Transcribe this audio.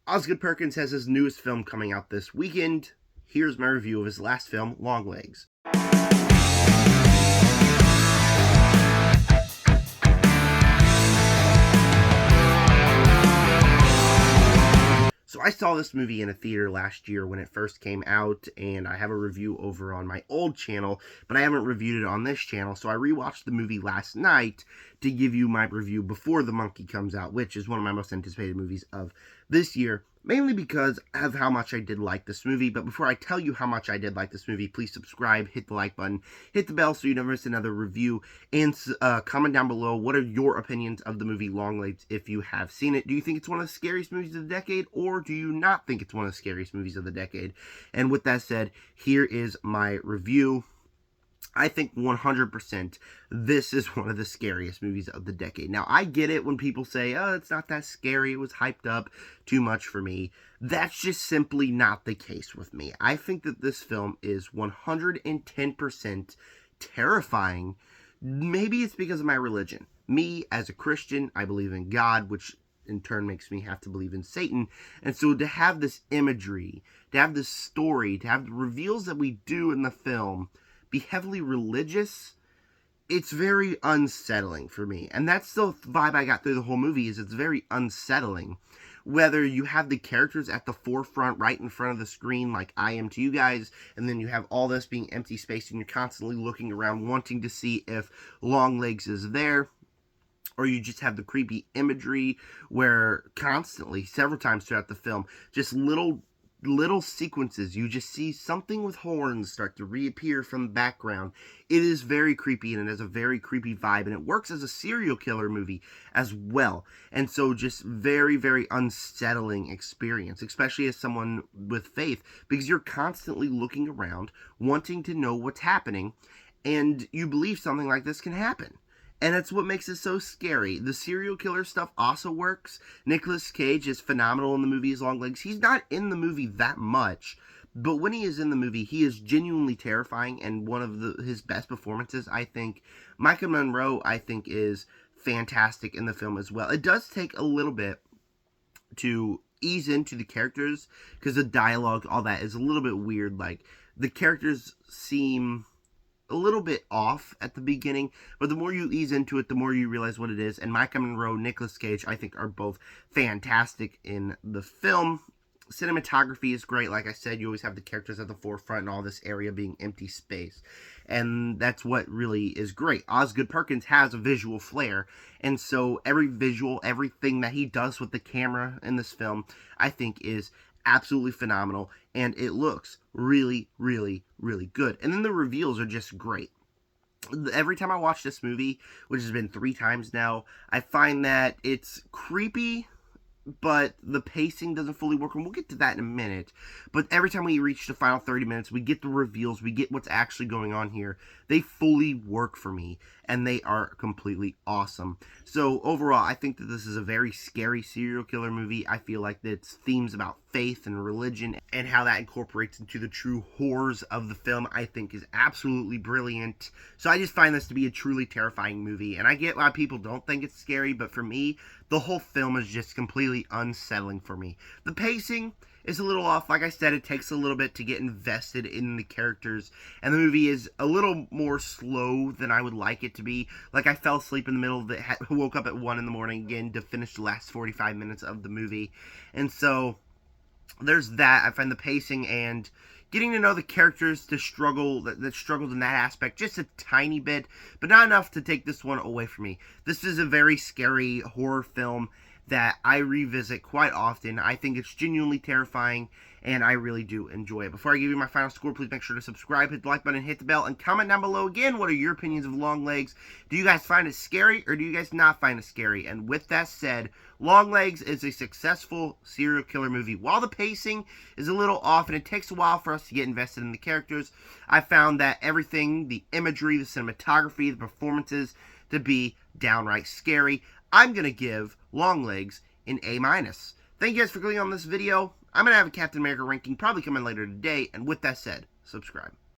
Osgood Perkins has his newest film coming out this weekend. Here's my review of his last film, Longlegs. So I saw this movie in a theater last year when it first came out, and I have a review over on my old channel, but I haven't reviewed it on this channel, so I rewatched the movie last night to give you my review before The Monkey comes out, which is one of my most anticipated movies of this year, mainly because of how much I did like this movie. But before I tell you how much I did like this movie, please subscribe, hit the like button, hit the bell so you never miss another review, and comment down below what are your opinions of the movie Longlegs if you have seen it. Do you think it's one of the scariest movies of the decade, or do you not think it's one of the scariest movies of the decade? And with that said, here is my review. I think 100% this is one of the scariest movies of the decade. Now, I get it when people say, oh, it's not that scary, it was hyped up too much for me. That's just simply not the case with me. I think that this film is 110% terrifying. Maybe it's because of my religion. Me, as a Christian, I believe in God, which in turn makes me have to believe in Satan. And so to have this imagery, to have this story, to have the reveals that we do in the film be heavily religious, it's very unsettling for me. And that's the vibe I got through the whole movie, is it's very unsettling. Whether you have the characters at the forefront, right in front of the screen, like I am to you guys, and then you have all this being empty space, and you're constantly looking around wanting to see if Longlegs is there, or you just have the creepy imagery where constantly, several times throughout the film, just little sequences, you just see something with horns start to reappear from the background. It is very creepy, and it has a very creepy vibe, and it works as a serial killer movie as well. And so just very, very unsettling experience, especially as someone with faith, because you're constantly looking around, wanting to know what's happening, and you believe something like this can happen. And that's what makes it so scary. The serial killer stuff also works. Nicolas Cage is phenomenal in the movie as Longlegs. He's not in the movie that much, but when he is in the movie, he is genuinely terrifying, and one of his best performances, I think. Micah Monroe, I think, is fantastic in the film as well. It does take a little bit to ease into the characters, because the dialogue, all that, is a little bit weird. Like, the characters seem a little bit off at the beginning, but the more you ease into it, the more you realize what it is. And Micah Monroe, Nicolas Cage, I think, are both fantastic in the film. Cinematography is great. Like I said, you always have the characters at the forefront and all this area being empty space. And that's what really is great. Osgood Perkins has a visual flair. And so every visual, everything that he does with the camera in this film, I think is absolutely phenomenal, and it looks really, really, really good. And then the reveals are just great. Every time I watch this movie, which has been 3 times now, I find that it's creepy, but the pacing doesn't fully work, and we'll get to that in a minute. But every time we reach the final 30 minutes, we get the reveals, we get what's actually going on here. They fully work for me, and they are completely awesome. So overall, I think that this is a very scary serial killer movie. I feel like its themes about faith and religion and how that incorporates into the true horrors of the film, I think, is absolutely brilliant. So I just find this to be a truly terrifying movie, and I get why people don't think it's scary, but for me, the whole film is just completely unsettling for me. The pacing is a little off. Like I said, it takes a little bit to get invested in the characters, and the movie is a little more slow than I would like it to be. Like, I fell asleep in the middle of it, woke up at 1 in the morning again to finish the last 45 minutes of the movie, and so there's that. I find the pacing and getting to know the characters that struggled in that aspect just a tiny bit, but not enough to take this one away from me. This is a very scary horror film that I revisit quite often. I think it's genuinely terrifying, and I really do enjoy it. Before I give you my final score, please make sure to subscribe, hit the like button, hit the bell, and comment down below again, what are your opinions of Longlegs? Do you guys find it scary, or do you guys not find it scary? And with that said, Longlegs is a successful serial killer movie. While the pacing is a little off, and it takes a while for us to get invested in the characters, I found that everything, the imagery, the cinematography, the performances, to be downright scary. I'm going to give Longlegs an A-. Thank you guys for clicking on this video. I'm going to have a Captain America ranking probably coming later today, and with that said, subscribe.